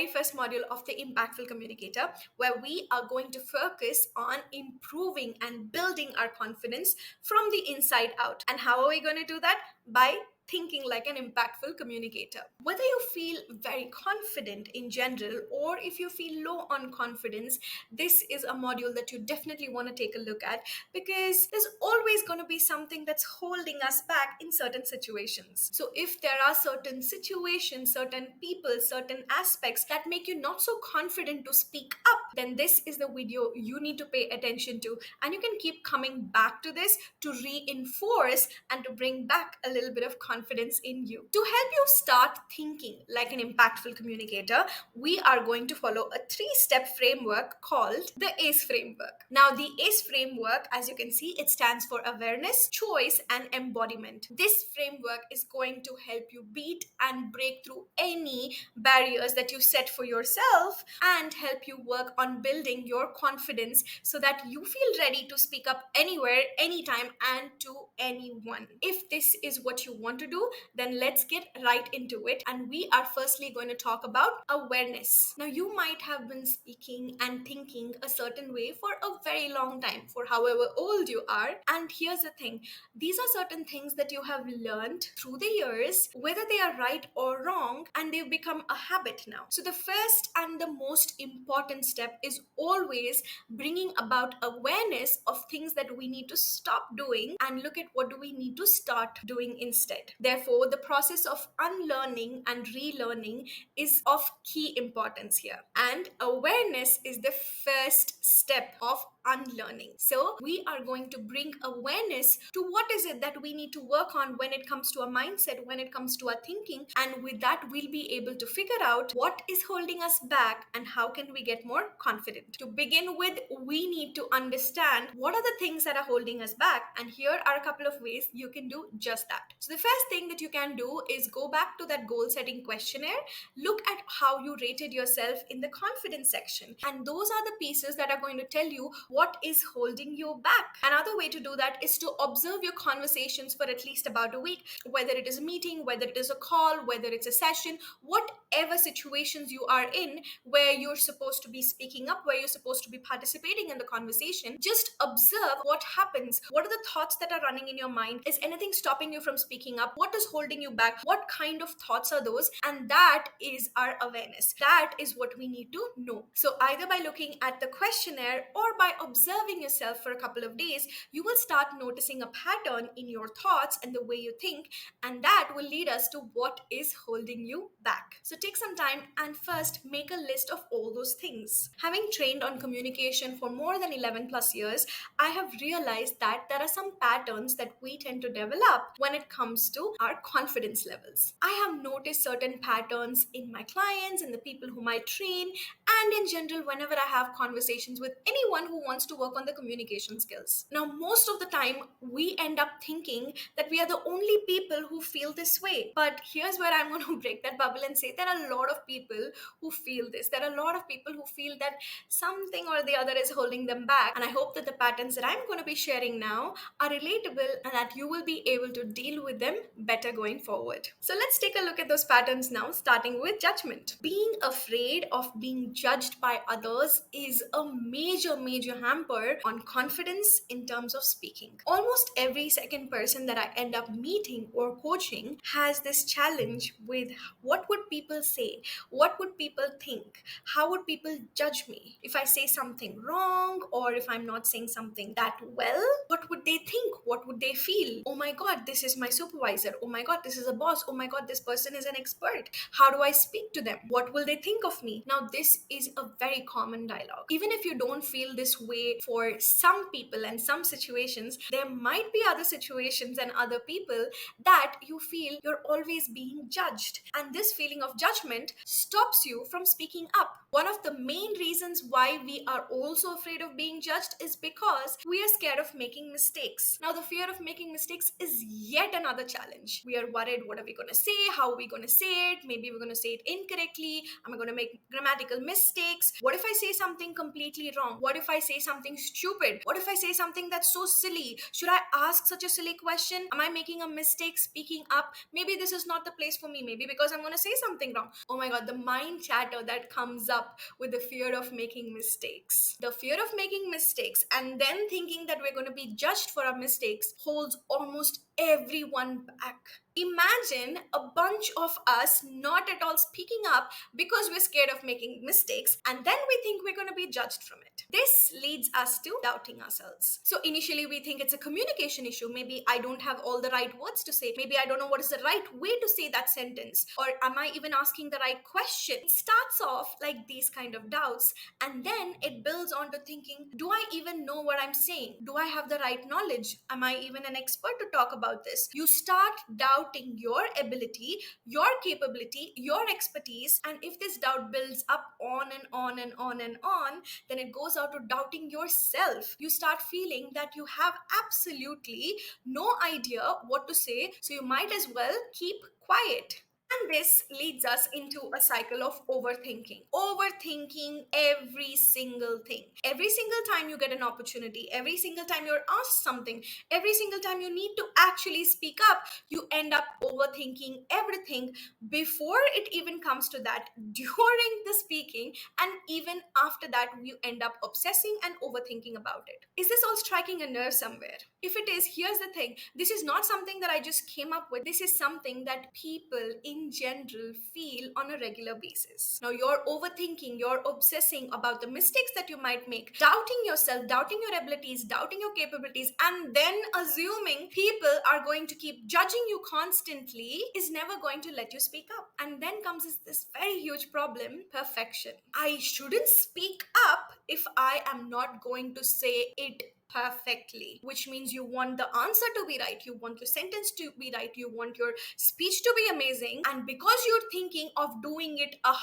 very first module of the Impactful Communicator, where we are going to focus on improving and building our confidence from the inside out. And how are we going to do that? By thinking like an impactful communicator. Whether you feel very confident in general or if you feel low on confidence, this is a module that you definitely want to take a look at, because there's always going to be something that's holding us back in certain situations. So if there are certain situations, certain people, certain aspects that make you not so confident to speak up, then this is the video you need to pay attention to. And you can keep coming back to this to reinforce and to bring back a little bit of confidence in you. To help you start thinking like an impactful communicator, we are going to follow a 3-step framework called the ACE framework. Now, the ACE framework, as you can see, it stands for awareness, choice, and embodiment. This framework is going to help you beat and break through any barriers that you set for yourself and help you work on building your confidence so that you feel ready to speak up anywhere, anytime, and to anyone. If this is what you want to do, then let's get right into it. And we are firstly going to talk about awareness. Now, you might have been speaking and thinking a certain way for a very long time, for however old you are. And here's the thing, these are certain things that you have learned through the years, whether they are right or wrong, and they've become a habit now. So the first and the most important step is always bringing about awareness of things that we need to stop doing and look at what do we need to start doing instead. Therefore, the process of unlearning and relearning is of key importance here. And awareness is the first step of unlearning. So we are going to bring awareness to what is it that we need to work on when it comes to our mindset, when it comes to our thinking. And with that, we'll be able to figure out what is holding us back and how can we get more confident. To begin with, we need to understand what are the things that are holding us back. And here are a couple of ways you can do just that. So the first thing that you can do is go back to that goal setting questionnaire, look at how you rated yourself in the confidence section. And those are the pieces that are going to tell you what is holding you back. Another way to do that is to observe your conversations for at least about a week, whether it is a meeting, whether it is a call, whether it's a session, whatever situations you are in where you're supposed to be speaking up, where you're supposed to be participating in the conversation. Just observe what happens. What are the thoughts that are running in your mind? Is anything stopping you from speaking up? What is holding you back? What kind of thoughts are those? And that is our awareness. That is what we need to know. So either by looking at the questionnaire or by observing yourself for a couple of days, you will start noticing a pattern in your thoughts and the way you think, and that will lead us to what is holding you back. So take some time and first make a list of all those things. Having trained on communication for more than 11 plus years, I have realized that there are some patterns that we tend to develop when it comes to our confidence levels. I have noticed certain patterns in my clients and the people whom I train, and in general whenever I have conversations with anyone who wants to work on the communication skills. Now, most of the time we end up thinking that we are the only people who feel this way. But here's where I'm going to break that bubble and say there are a lot of people who feel this. There are a lot of people who feel that something or the other is holding them back. And I hope that the patterns that I'm going to be sharing now are relatable and that you will be able to deal with them better going forward. So let's take a look at those patterns now, starting with judgment. Being afraid of being judged by others is a major hamper on confidence in terms of speaking. Almost every second person that I end up meeting or coaching has this challenge with what would people say? What would people think? How would people judge me? If I say something wrong or if I'm not saying something that well, what would they think? What would they feel? Oh my God, this is my supervisor. Oh my God, this is a boss. Oh my God, this person is an expert. How do I speak to them? What will they think of me? Now, this is a very common dialogue. Even if you don't feel this way for some people and some situations, there might be other situations and other people that you feel you're always being judged. And this feeling of judgment stops you from speaking up. One of the main reasons why we are also afraid of being judged is because we are scared of making mistakes. Now, the fear of making mistakes is yet another challenge. We are worried, what are we going to say? How are we going to say it? Maybe we're going to say it incorrectly. Am I going to make grammatical mistakes? What if I say something completely wrong? What if I say say something stupid? What if I say something that's so silly? Should I ask such a silly question? Am I making a mistake speaking up? Maybe this is not the place for me. Maybe because I'm going to say something wrong. Oh my God, the mind chatter that comes up with the fear of making mistakes. The fear of making mistakes and then thinking that we're going to be judged for our mistakes holds almost everyone back. Imagine a bunch of us not at all speaking up because we're scared of making mistakes, and then we think we're going to be judged from it. This leads us to doubting ourselves. So initially we think it's a communication issue. Maybe I don't have all the right words to say. Maybe I don't know what is the right way to say that sentence. Or am I even asking the right question? It starts off like these kind of doubts, and then it builds on to thinking, do I even know what I'm saying? Do I have the right knowledge? Am I even an expert to talk about this? You start doubting your ability, your capability, your expertise. And if this doubt builds up on and on and on and on, then it goes out to doubting yourself. You start feeling that you have absolutely no idea what to say, so you might as well keep quiet. And this leads us into a cycle of overthinking. Overthinking every single thing. Every single time you get an opportunity, every single time you're asked something, every single time you need to actually speak up, you end up overthinking everything before it even comes to that, during the speaking, and even after that, you end up obsessing and overthinking about it. Is this all striking a nerve somewhere? If it is, here's the thing. This is not something that I just came up with. This is something that people in general feel on a regular basis. Now, you're overthinking, you're obsessing about the mistakes that you might make, doubting yourself, doubting your abilities, doubting your capabilities, and then assuming people are going to keep judging you constantly is never going to let you speak up. And then comes this very huge problem: perfection. I shouldn't speak up if I am not going to say it perfectly, which means you want the answer to be right, you want your sentence to be right, you want your speech to be amazing, and because you're thinking of doing it 100%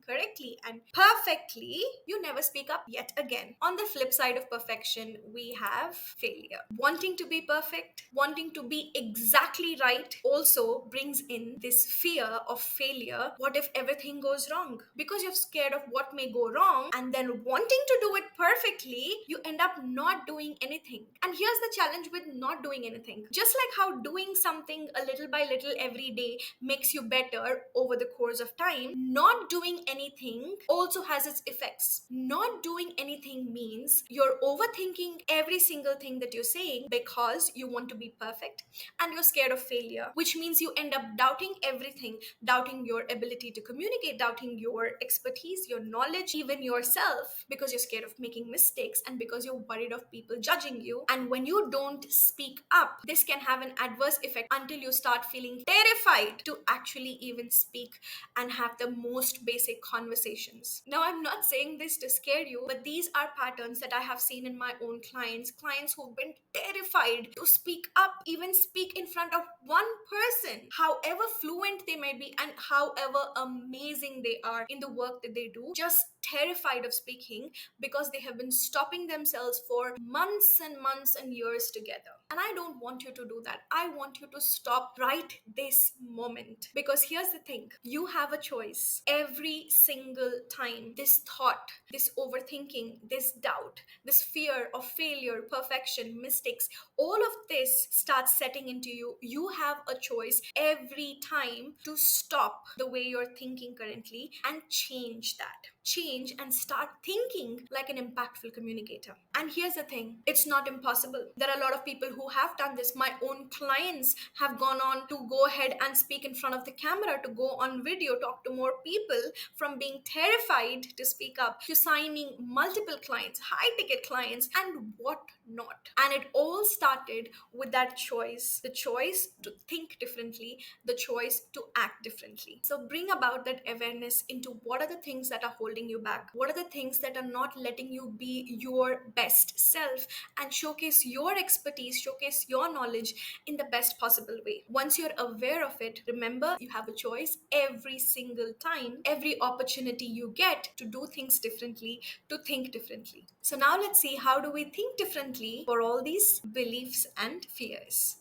correctly and perfectly, you never speak up yet again. On the flip side of perfection, we have failure. Wanting to be perfect, wanting to be exactly right, also brings in this fear of failure. What if everything goes wrong? Because you're scared of what may go wrong, and then wanting to do it perfectly, you end up not doing anything. And here's the challenge with not doing anything. Just like how doing something a little by little every day makes you better over the course of time, not doing anything also has its effects. Not doing anything means you're overthinking every single thing that you're saying because you want to be perfect and you're scared of failure, which means you end up doubting everything, doubting your ability to communicate, doubting your expertise, your knowledge, even yourself, because you're scared of making mistakes and because you're worried of people judging you. And when you don't speak up, this can have an adverse effect until you start feeling terrified to actually even speak and have the most basic conversations. Now, I'm not saying this to scare you, but these are patterns that I have seen in my own clients who've been terrified to speak up, even speak in front of one person, however fluent they may be and however amazing they are in the work that they do, just terrified of speaking because they have been stopping themselves for months and months and years together. And I don't want you to do that. I want you to stop right this moment. Because here's the thing, you have a choice. Every single time this thought, this overthinking, this doubt, this fear of failure, perfection, mistakes, all of this starts setting into you, you have a choice every time to stop the way you're thinking currently and change that. Change and start thinking like an impactful communicator. And here's the thing, it's not impossible. There are a lot of people who have done this. My own clients have gone on to go ahead and speak in front of the camera, to go on video, talk to more people, from being terrified to speak up to signing multiple clients, high ticket clients, and what not. And it all started with that choice, the choice to think differently, the choice to act differently. So bring about that awareness into what are the things that are holding you back, what are the things that are not letting you be your best self and showcase your expertise, showcase your knowledge in the best possible way. Once you're aware of it, remember you have a choice every single time, every opportunity you get to do things differently, to think differently. So now let's see, how do we think differently for all these beliefs and fears?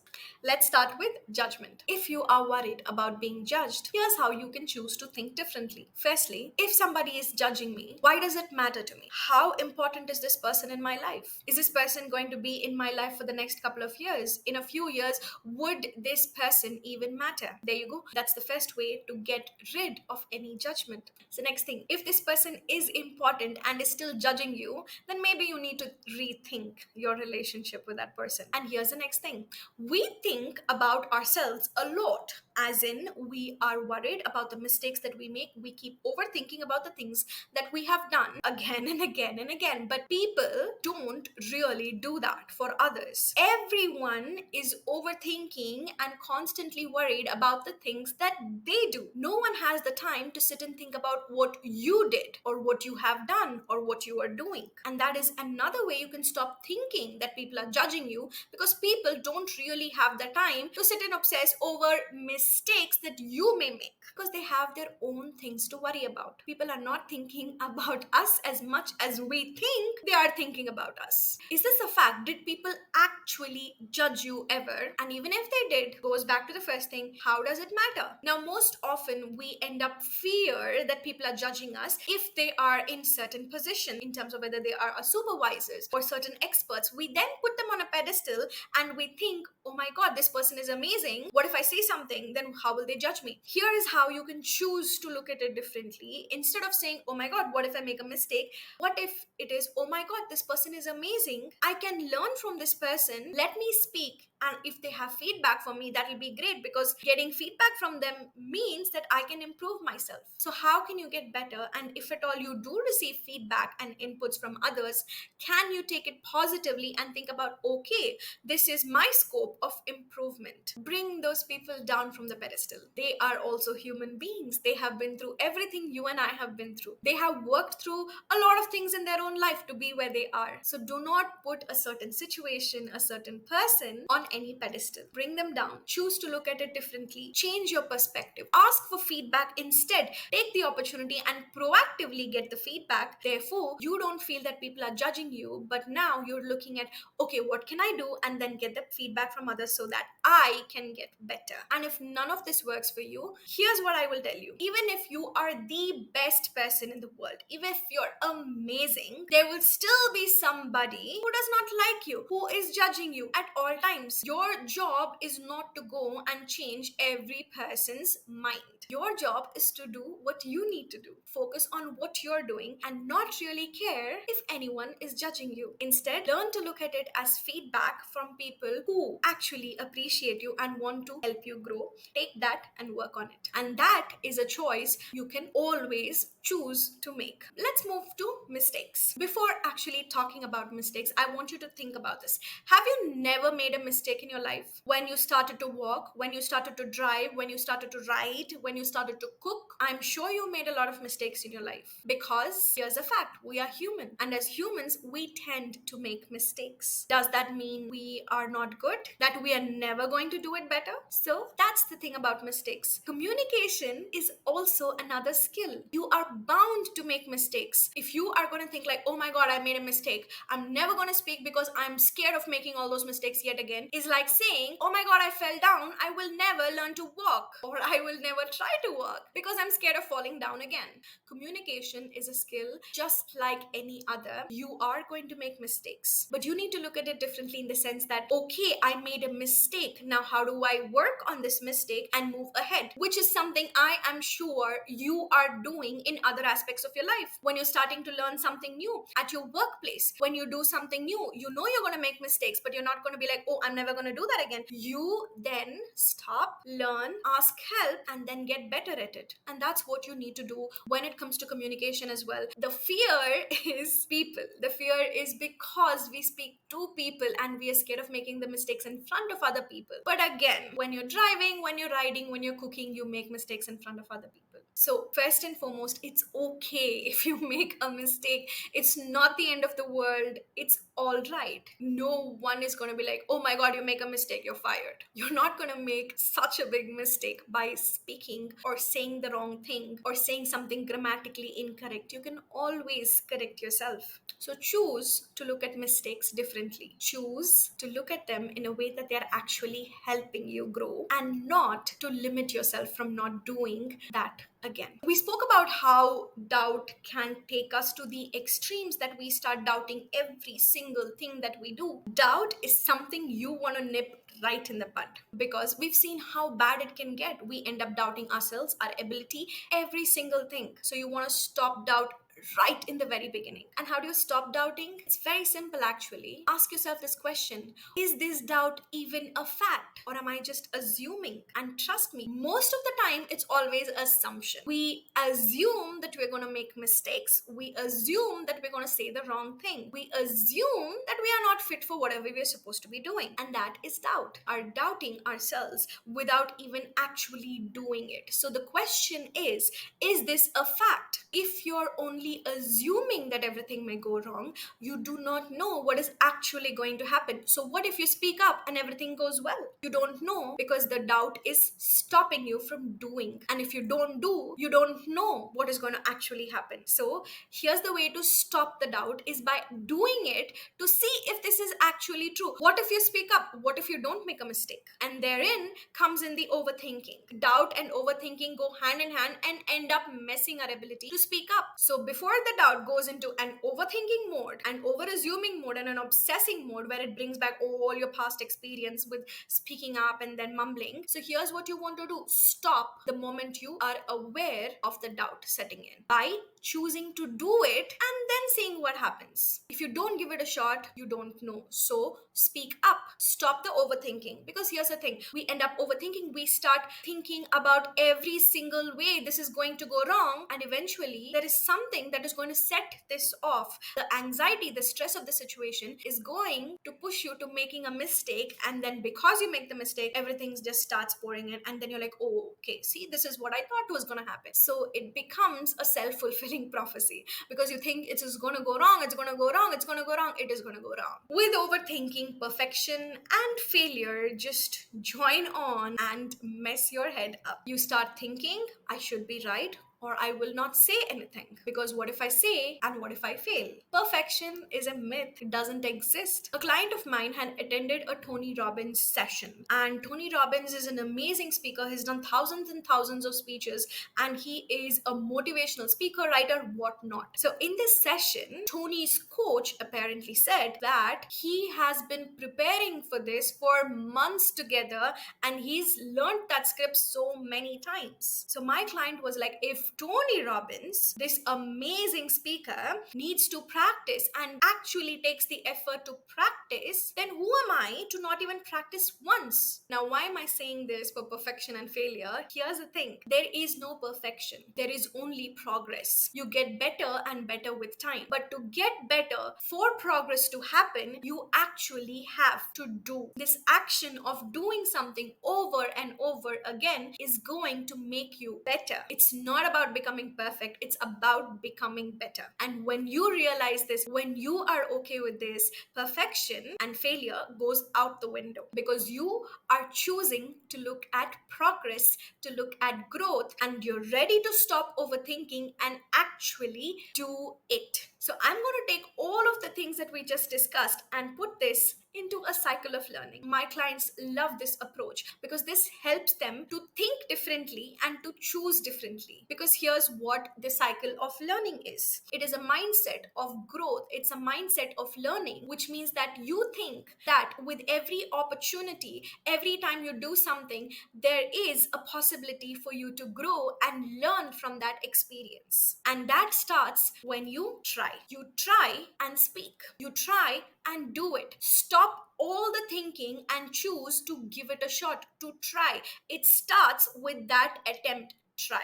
Let's start with judgment. If you are worried about being judged, here's how you can choose to think differently. Firstly, if somebody is judging me, why does it matter to me? How important is this person in my life? Is this person going to be in my life for the next couple of years? In a few years, would this person even matter? There you go. That's the first way to get rid of any judgment. So, next thing, if this person is important and is still judging you, then maybe you need to rethink your relationship with that person. And here's the next thing, we think about ourselves a lot, as in we are worried about the mistakes that we make. We keep overthinking about the things that we have done again and again and again. But people don't really do that for others. Everyone is overthinking and constantly worried about the things that they do. No one has the time to sit and think about what you did or what you have done or what you are doing. And that is another way you can stop thinking that people are judging you, because people don't really have the time to sit and obsess over mistakes that you may make, because they have their own things to worry about. People are not thinking about us as much as we think they are thinking about us. Is this a fact? Did people actually judge you ever? And even if they did, goes back to the first thing, how does it matter? Now, most often we end up fear that people are judging us if they are in certain position, in terms of whether they are our supervisors or certain experts. We then put them on a pedestal and we think, oh my god, this person is amazing. What if I say something? Then how will they judge me? Here is how you can choose to look at it differently. Instead of saying, oh my god, what if I make a mistake? What if it is, oh my god, this person is amazing. I can learn from this person. Let me speak. And if they have feedback for me, that will be great, because getting feedback from them means that I can improve myself. So how can you get better? And if at all you do receive feedback and inputs from others, can you take it positively and think about, okay, this is my scope of improvement? Bring those people down from the pedestal. They are also human beings. They have been through everything you and I have been through. They have worked through a lot of things in their own life to be where they are. So do not put a certain situation, a certain person on any pedestal. Bring them down. Choose to look at it differently. Change your perspective. Ask for feedback instead. Take the opportunity and proactively get the feedback. Therefore, you don't feel that people are judging you, but now you're looking at, okay, what can I do? And then get the feedback from others so that I can get better. And if none of this works for you, here's what I will tell you. Even if you are the best person in the world, even if you're amazing, there will still be somebody who does not like you, who is judging you at all times. Your job is not to go and change every person's mind. Your job is to do what you need to do. Focus on what you're doing and not really care if anyone is judging you. Instead, learn to look at it as feedback from people who actually appreciate you and want to help you grow. Take that and work on it. And that is a choice you can always choose to make. Let's move to mistakes. Before actually talking about mistakes, I want you to think about this. Have you never made a mistake in your life? When you started to walk, when you started to drive, when you started to write, when you started to cook, I'm sure you made a lot of mistakes in your life. Because here's a fact, we are human. And as humans, we tend to make mistakes. Does that mean we are not good? That we are never going to do it better? So that's the thing about mistakes. Communication is also another skill. You are bound to make mistakes. If you are going to think like, oh my god, I made a mistake, I'm never going to speak because I'm scared of making all those mistakes yet again, is like saying, oh my god, I fell down, I will never learn to walk, or I will never try to walk because I'm scared of falling down again. Communication is a skill just like any other. You are going to make mistakes, but you need to look at it differently, in the sense that, okay, I made a mistake. Now, how do I work on this mistake and move ahead? Which is something I am sure you are doing in other aspects of your life. When you're starting to learn something new at your workplace, when you do something new, you know you're going to make mistakes, but you're not going to be like, oh, I'm never going to do that again. You then stop, learn, ask help, and then get better at it. And that's what you need to do when it comes to communication as well. The fear is people. The fear is because we speak to people and we are scared of making the mistakes in front of other people. But again, when you're driving, when you're riding, when you're cooking, you make mistakes in front of other people. So, first and foremost, it's okay if you make a mistake. It's not the end of the world. It's all right. No one is going to be like, oh my God, you make a mistake, you're fired. You're not going to make such a big mistake by speaking or saying the wrong thing or saying something grammatically incorrect. You can always correct yourself. So, choose to look at mistakes differently. Choose to look at them in a way that they're actually helping you grow and not to limit yourself from not doing that again. We spoke about how doubt can take us to the extremes that we start doubting every single thing that we do. Doubt is something you want to nip right in the bud because we've seen how bad it can get. We end up doubting ourselves, our ability, every single thing. So you want to stop doubt right in the very beginning. And how do you stop doubting? It's very simple actually. Ask yourself this question: is this doubt even a fact, or am I just assuming? And trust me, most of the time it's always assumption. We assume that we're going to make mistakes. We assume that we're going to say the wrong thing. We assume that we are not fit for whatever we're supposed to be doing. And that is doubt. Are doubting ourselves without even actually doing it. So the question is this a fact? If you're only assuming that everything may go wrong, you do not know what is actually going to happen. So what if you speak up and everything goes well? You don't know because the doubt is stopping you from doing. And if you don't do, you don't know what is going to actually happen. So here's the way to stop the doubt is by doing it to see if this is actually true. What if you speak up? What if you don't make a mistake? And therein comes in the overthinking. Doubt and overthinking go hand in hand and end up messing our ability to speak up. So before the doubt goes into an overthinking mode, an over assuming mode, and an obsessing mode where it brings back all your past experience with speaking up and then mumbling. So here's what you want to do: stop the moment you are aware of the doubt setting in by choosing to do it and then seeing what happens. If you don't give it a shot, you don't know. So speak up. Stop the overthinking. Because here's the thing: we end up overthinking. We start thinking about every single way this is going to go wrong, and eventually there is something that is going to set this off. The anxiety, the stress of the situation is going to push you to making a mistake, and then because you make the mistake, everything just starts pouring in, and then you're like, oh, okay, see, this is what I thought was going to happen. So it becomes a self-fulfilling prophecy because you think it is going to go wrong, it's going to go wrong, it's going to go wrong, it is going to go wrong. With overthinking, perfection and failure just join on and mess your head up. You start thinking, I should be right, or I will not say anything because what if I say and what if I fail? Perfection is a myth, it doesn't exist. A client of mine had attended a Tony Robbins session, and Tony Robbins is an amazing speaker. He's done thousands and thousands of speeches, and he is a motivational speaker, writer, whatnot. So in this session, Tony's coach apparently said that he has been preparing for this for months together and he's learned that script so many times. So my client was like, if Tony Robbins, this amazing speaker, needs to practice and actually takes the effort to practice, then who am I to not even practice once? Now, why am I saying this for perfection and failure? Here's the thing: there is no perfection, there is only progress. You get better and better with time. But to get better, for progress to happen, you actually have to do. This action of doing something over and over again is going to make you better. It's not about becoming perfect, it's about becoming better. And when you realize this, when you are okay with this, perfection and failure goes out the window because you are choosing to look at progress, to look at growth, and you're ready to stop overthinking and actually do it. So I'm going to take all of the things that we just discussed and put this into a cycle of learning. My clients love this approach because this helps them to think differently and to choose differently. Because here's what the cycle of learning is: it is a mindset of growth, it's a mindset of learning, which means that you think that with every opportunity, every time you do something, there is a possibility for you to grow and learn from that experience. And that starts when you try. You try and speak. You try and do it. Stop all the thinking and choose to give it a shot, to try. It starts with that attempt Try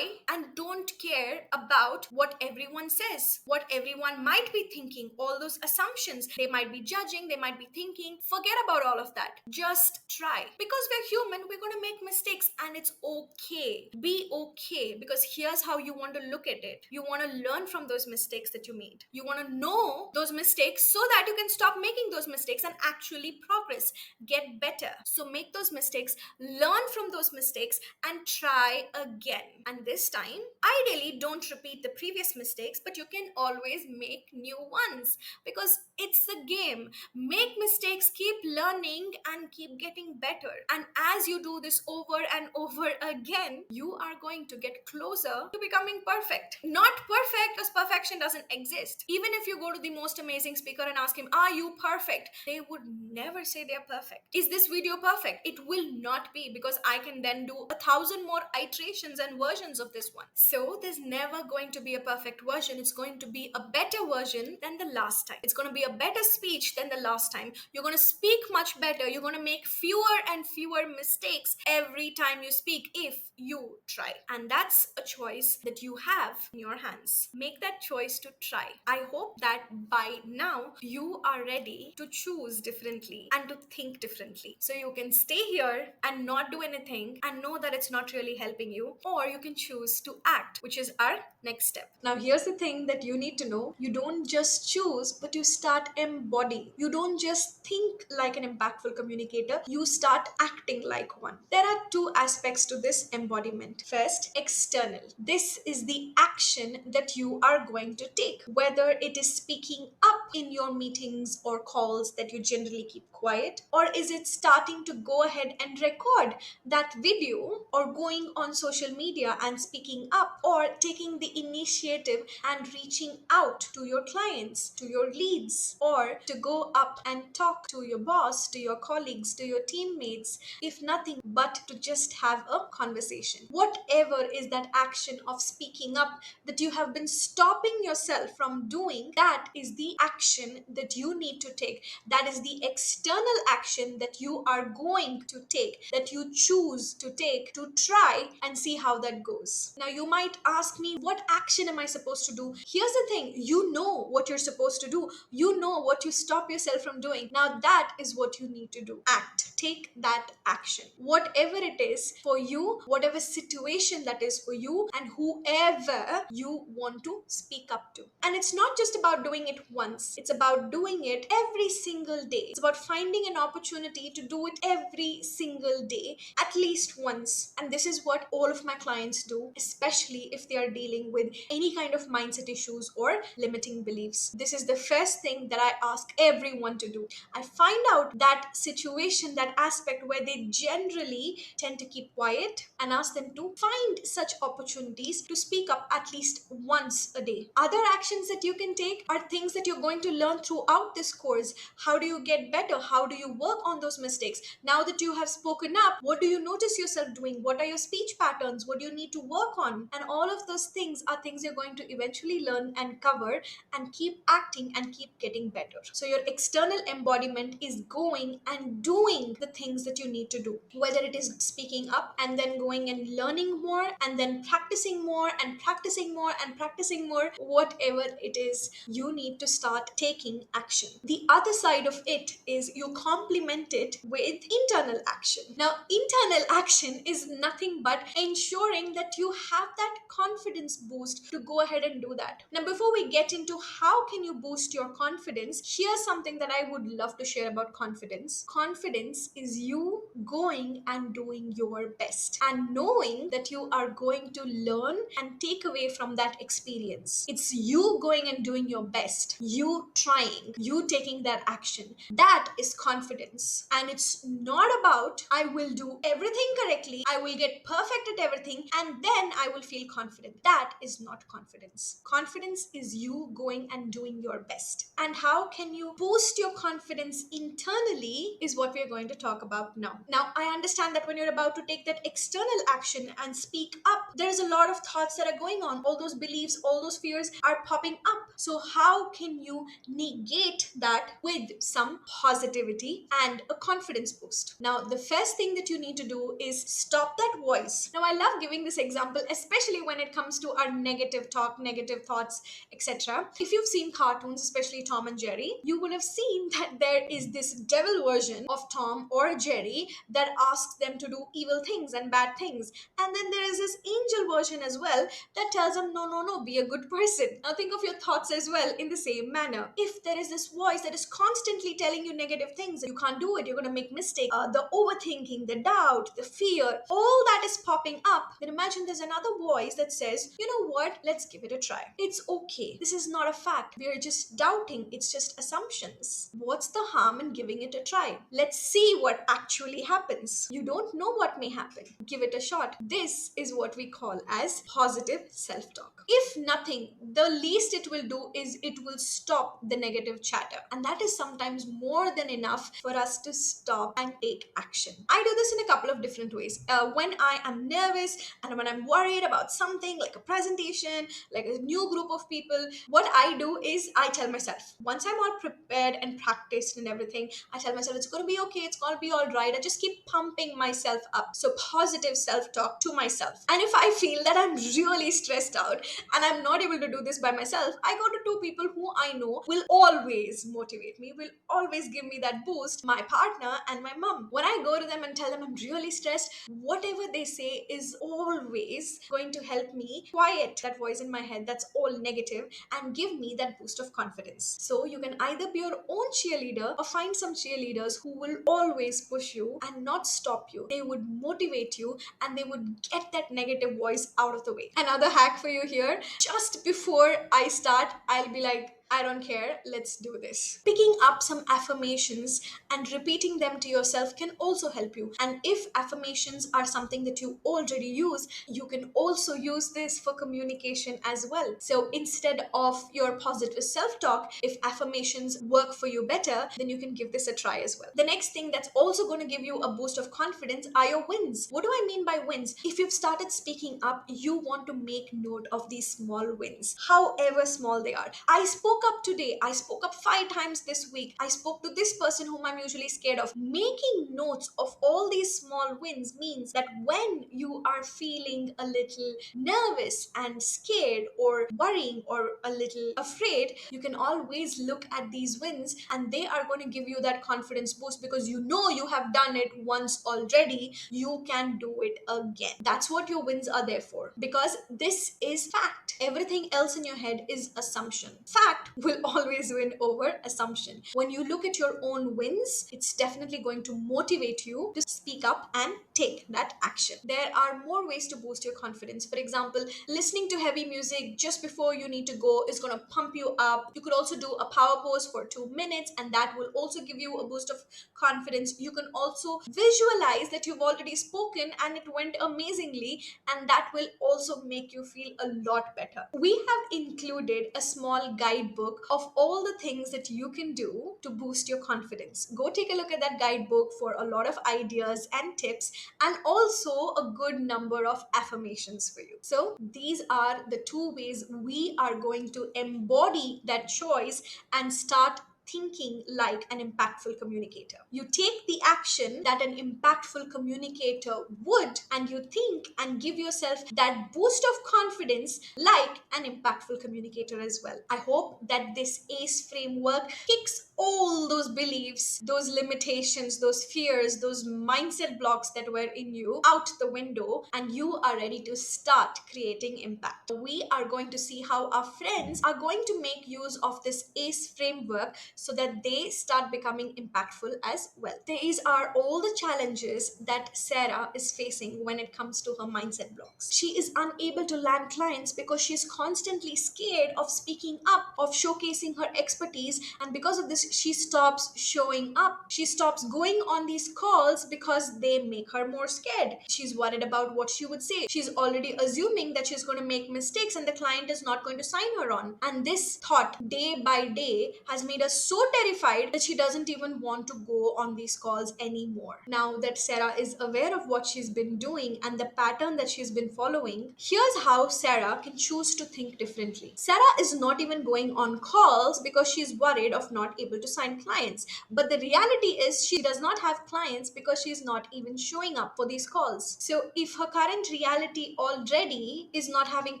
and don't care about what everyone says, what everyone might be thinking, all those assumptions. They might be judging, they might be thinking. Forget about all of that. Just try. Because we're human, we're going to make mistakes and it's okay. Be okay, because here's how you want to look at it. You want to learn from those mistakes that you made. You want to know those mistakes so that you can stop making those mistakes and actually progress, get better. So make those mistakes, learn from those mistakes, and try again. And this time, ideally, don't repeat the previous mistakes, but you can always make new ones because it's a game. Make mistakes, keep learning, and keep getting better. And as you do this over and over again, you are going to get closer to becoming perfect. Not perfect, because perfection doesn't exist. Even if you go to the most amazing speaker and ask him, "Are you perfect?" they would never say they're perfect. Is this video perfect? It will not be, because I can then do 1,000 more iterations and versions of this one. So there's never going to be a perfect version. It's going to be a better version than the last time. It's going to be a better speech than the last time. You're going to speak much better. You're going to make fewer and fewer mistakes every time you speak if you try. And that's a choice that you have in your hands. Make that choice to try. I hope that by now you are ready to choose differently and to think differently. So you can stay here and not do anything and know that it's not really helping you, or you can choose to act, which is our next step. Now, here's the thing that you need to know. You don't just choose, but you start embodying. You don't just think like an impactful communicator, you start acting like one. There are two aspects to this embodiment. First, external. This is the action that you are going to take, whether it is speaking up in your meetings or calls that you generally keep quiet, or is it starting to go ahead and record that video, or going on social media and speaking up, or taking the initiative and reaching out to your clients, to your leads, or to go up and talk to your boss, to your colleagues, to your teammates, if nothing but to just have a conversation. Whatever is that action of speaking up that you have been stopping yourself from doing, that is the action that you need to take. That is the external action that you are going to take, that you choose to take, to try and see how that goes. Now, you might ask me, what action am I supposed to do? Here's the thing, you know what you're supposed to do. You know what you stop yourself from doing. Now, that is what you need to do. Act. Take that action. Whatever it is for you, whatever situation that is for you, and whoever you want to speak up to. And it's not just about doing it once, it's about doing it every single day. It's about finding an opportunity to do it every single day, at least once. And this is what all of my clients do, especially if they are dealing with any kind of mindset issues or limiting beliefs. This is the first thing that I ask everyone to do. I find out that situation, that aspect where they generally tend to keep quiet, and ask them to find such opportunities to speak up at least once a day. Other actions that you can take are things that you're going to learn throughout this course. How do you get better? How do you work on those mistakes? Now that you have spoken up, what do you notice yourself doing? What are your speech patterns? What do you need to work on? And all of those things are things you're going to eventually learn and cover, and keep acting and keep getting better. So your external embodiment is going and doing the things that you need to do, whether it is speaking up and then going and learning more and then practicing more and practicing more and practicing more. Whatever it is, you need to start taking action. The other side of it is you complement it with internal action. Now, internal action is nothing but ensuring that you have that confidence boost to go ahead and do that. Now, before we get into how can you boost your confidence, here's something that I would love to share about confidence. Confidence is you going and doing your best and knowing that you are going to learn and take away from that experience. It's you going and doing your best, you trying, you taking that action. That is confidence. And it's not about, I will do everything correctly, I will get perfect at everything, and then I will feel confident. That is not confidence. Confidence is you going and doing your best. And how can you boost your confidence internally is what we're going to talk about now. Now, I understand that when you're about to take that external action and speak up, there's a lot of thoughts that are going on. All those beliefs, all those fears are popping up. So how can you negate that with some positivity and a confidence boost? Now, the first thing that you need to do is stop that voice. Now, I love giving this example, especially when it comes to our negative talk, negative thoughts, etc. If you've seen cartoons, especially Tom and Jerry, you would have seen that there is this devil version of Tom or Jerry that asks them to do evil things and bad things. And then there is this angel version as well that tells them, no, no, no, be a good person. Now think of your thoughts as well in the same manner. If there is this voice that is constantly telling you negative things, you can't do it, you're going to make mistakes, the overthinking, the doubt, the fear, all that is popping up, then imagine there's another voice that says, you know what, let's give it a try. It's okay. This is not a fact. We are just doubting. It's just assumptions. What's the harm in giving it a try? Let's see what actually happens. You don't know what may happen. Give it a shot. This is what we call as positive self-talk. If nothing, the least it will do is it will stop the negative chatter. And that is sometimes more than enough for us to stop and take action. I do this in a couple of different ways. When I am nervous and when I'm worried about something like a presentation, like a new group of people, what I do is I tell myself, once I'm all prepared and practiced and everything, I tell myself it's going to be okay, it's going to be all right. I just keep pumping myself up. So positive self-talk to myself. And if I feel that I'm really stressed out and I'm not able to do this by myself, I go to two people who I know will always motivate me, will always give me that boost, my partner and my mom. When I go to them and tell them I'm really stressed, whatever they say is always going to help me quiet that voice in my head that's all negative and give me that boost of confidence. So you can either be your own cheerleader or find some cheerleaders who will always push you and not stop you. They would motivate you and they would get that negative voice out of the way. Another hack for you here, just before I start, I'll be like, I don't care, let's do this. Picking up some affirmations and repeating them to yourself can also help you. And if affirmations are something that you already use, you can also use this for communication as well. So instead of your positive self-talk, if affirmations work for you better, then you can give this a try as well. The next thing that's also going to give you a boost of confidence are your wins. What do I mean by wins? If you've started speaking up, you want to make note of these small wins, however small they are. I spoke up today. I spoke up 5 times this week. I spoke to this person whom I'm usually scared of. Making notes of all these small wins means that when you are feeling a little nervous and scared or worrying or a little afraid, you can always look at these wins and they are going to give you that confidence boost because you know you have done it once already. You can do it again. That's what your wins are there for, because this is fact. Everything else in your head is assumption. Fact will always win over assumption. When you look at your own wins, it's definitely going to motivate you to speak up and take that action. There are more ways to boost your confidence. For example, listening to heavy music just before you need to go is going to pump you up. You could also do a power pose for 2 minutes and that will also give you a boost of confidence. You can also visualize that you've already spoken and it went amazingly, and that will also make you feel a lot better. We have included a small guidebook of all the things that you can do to boost your confidence. Go take a look at that guidebook for a lot of ideas and tips and also a good number of affirmations for you. So these are the 2 ways we are going to embody that choice and start thinking like an impactful communicator. You take the action that an impactful communicator would, and you think and give yourself that boost of confidence like an impactful communicator as well. I hope that this ACE framework kicks all those beliefs, those limitations, those fears, those mindset blocks that were in you out the window, and you are ready to start creating impact. We are going to see how our friends are going to make use of this ACE framework so that they start becoming impactful as well. These are all the challenges that Sarah is facing when it comes to her mindset blocks. She is unable to land clients because she's constantly scared of speaking up, of showcasing her expertise, and because of this, she stops showing up. She stops going on these calls because they make her more scared. She's worried about what she would say. She's already assuming that she's going to make mistakes and the client is not going to sign her on. And this thought, day by day, has made us so terrified that she doesn't even want to go on these calls anymore. Now that Sarah is aware of what she's been doing and the pattern that she's been following, here's how Sarah can choose to think differently. Sarah is not even going on calls because she's worried of not able to sign clients. But the reality is she does not have clients because she's not even showing up for these calls. So if her current reality already is not having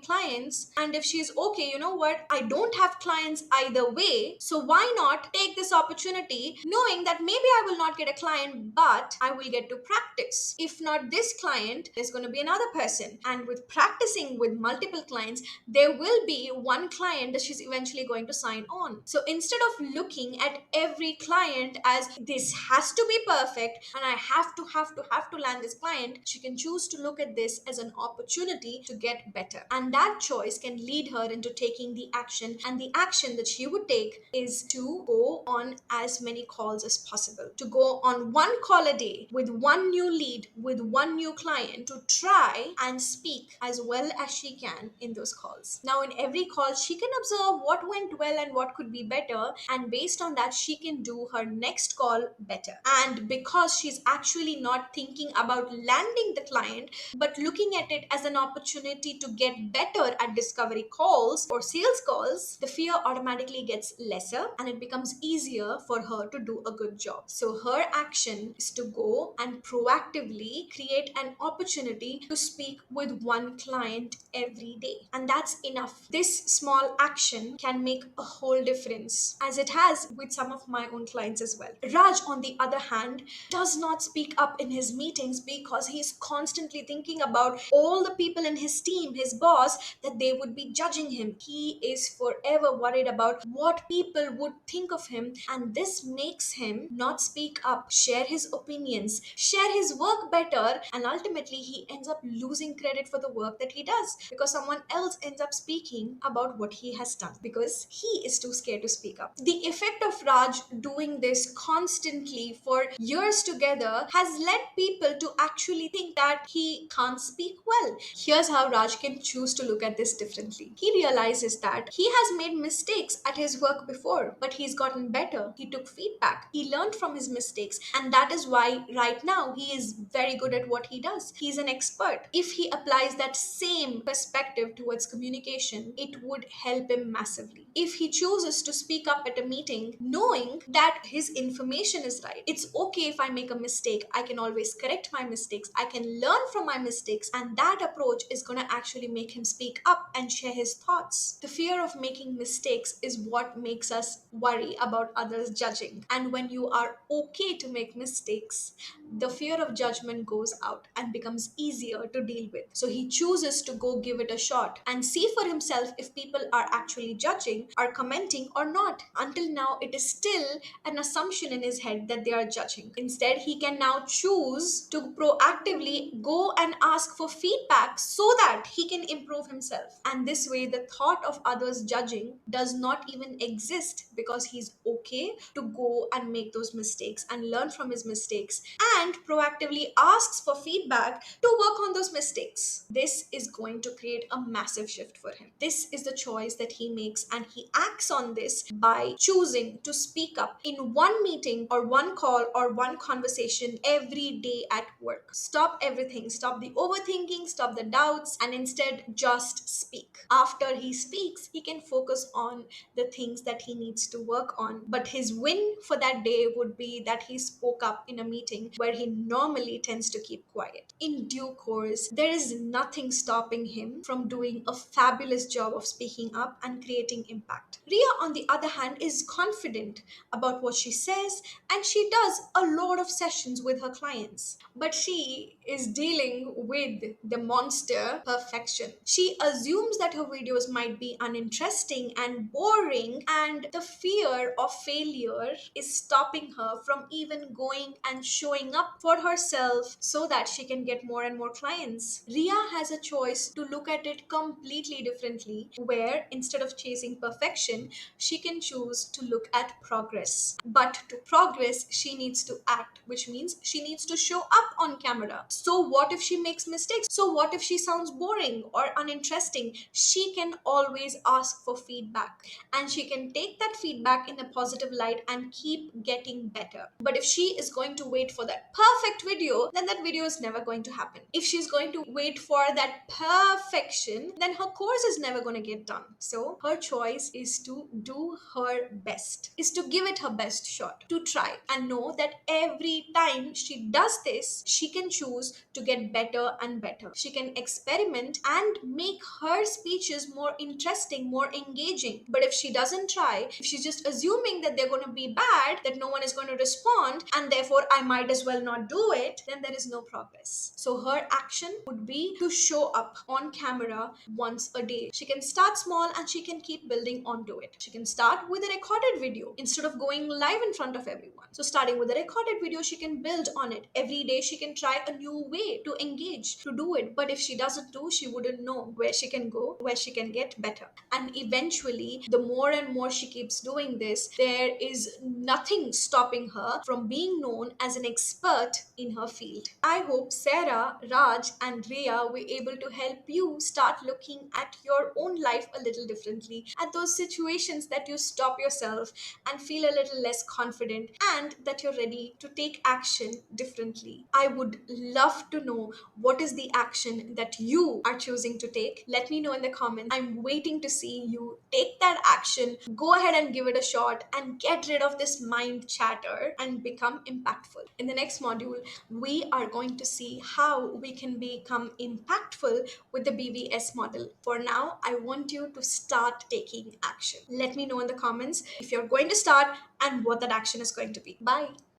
clients, and if she's okay, you know what, I don't have clients either way, so why not take this opportunity knowing that maybe I will not get a client, but I will get to practice. If not this client, there's going to be another person. And with practicing with multiple clients, there will be one client that she's eventually going to sign on. So instead of looking at every client as this has to be perfect and I have to land this client, she can choose to look at this as an opportunity to get better. And that choice can lead her into taking the action. And the action that she would take is to go on as many calls as possible, to go on one call a day with one new lead, with one new client, to try and speak as well as she can in those calls. Now, in every call, she can observe what went well and what could be better, and based on that, she can do her next call better. And because she's actually not thinking about landing the client, but looking at it as an opportunity to get better at discovery calls or sales calls, the fear automatically gets lesser and it becomes easier for her to do a good job. So her action is to go and proactively create an opportunity to speak with one client every day. And that's enough. This small action can make a whole difference, as it has with some of my own clients as well. Raj, on the other hand, does not speak up in his meetings because he's constantly thinking about all the people in his team, his boss, that they would be judging him. He is forever worried about what people would think of him, and this makes him not speak up, share his opinions, share his work better, and ultimately he ends up losing credit for the work that he does because someone else ends up speaking about what he has done because he is too scared to speak up. The effect of Raj doing this constantly for years together has led people to actually think that he can't speak well. Here's how Raj can choose to look at this differently. He realizes that he has made mistakes at his work before, but he's gotten better. He took feedback, he learned from his mistakes, and that is why right now he is very good at what he does. He's an expert. If he applies that same perspective towards communication, it would help him massively. If he chooses to speak up at a meeting, knowing that his information is right, it's okay if I make a mistake, I can always correct my mistakes, I can learn from my mistakes, and that approach is going to actually make him speak up and share his thoughts. The fear of making mistakes is what makes us worry about others judging. And when you are okay to make mistakes, the fear of judgment goes out and becomes easier to deal with. So he chooses to go give it a shot and see for himself if people are actually judging, are commenting or not. Until now, it is still an assumption in his head that they are judging. Instead, he can now choose to proactively go and ask for feedback so that he can improve himself. And this way, the thought of others judging does not even exist because he's okay to go and make those mistakes and learn from his mistakes and proactively asks for feedback to work on those mistakes. This is going to create a massive shift for him. This is the choice that he makes, and he acts on this by choosing to speak up in one meeting or one call or one conversation every day at work. Stop everything, stop the overthinking, stop the doubts, and instead just speak. After he speaks, he can focus on the things that he needs to work on. But his win for that day would be that he spoke up in a meeting where he normally tends to keep quiet. In due course, there is nothing stopping him from doing a fabulous job of speaking up and creating impact. Ria, on the other hand, is confident about what she says, and she does a lot of sessions with her clients. But she is dealing with the monster perfection. She assumes that her videos might be uninteresting and boring, and the fear of failure is stopping her from even going and showing showing up for herself so that she can get more and more clients. Ria has a choice to look at it completely differently, where instead of chasing perfection, she can choose to look at progress. But to progress, she needs to act, which means she needs to show up on camera. So, what if she makes mistakes? So, what if she sounds boring or uninteresting? She can always ask for feedback, and she can take that feedback in a positive light and keep getting better. But if she is going to wait for that perfect video, then that video is never going to happen. If she's going to wait for that perfection, then her course is never going to get done. So her choice is to do her best, is to give it her best shot, to try and know that every time she does this, she can choose to get better and better. She can experiment and make her speeches more interesting, more engaging. But if she doesn't try, if she's just assuming that they're going to be bad, that no one is going to respond, and therefore I might as well not do it, then there is no progress. So her action would be to show up on camera once a day. She can start small and she can keep building onto it. She can start with a recorded video instead of going live in front of everyone. So starting with a recorded video, she can build on it. Every day she can try a new way to engage, to do it. But if she doesn't do, she wouldn't know where she can go, where she can get better. And eventually, the more and more she keeps doing this, there is nothing stopping her from being known as an expert in her field. I hope Sarah, Raj, and Rhea were able to help you start looking at your own life a little differently, at those situations that you stop yourself and feel a little less confident, and that you're ready to take action differently. I would love to know what is the action that you are choosing to take. Let me know in the comments. I'm waiting to see you take that action. Go ahead and give it a shot and get rid of this mind chatter and become impactful. In the next module, we are going to see how we can become impactful with the BBS model. For now, I want you to start taking action. Let me know in the comments if you're going to start and what that action is going to be. Bye.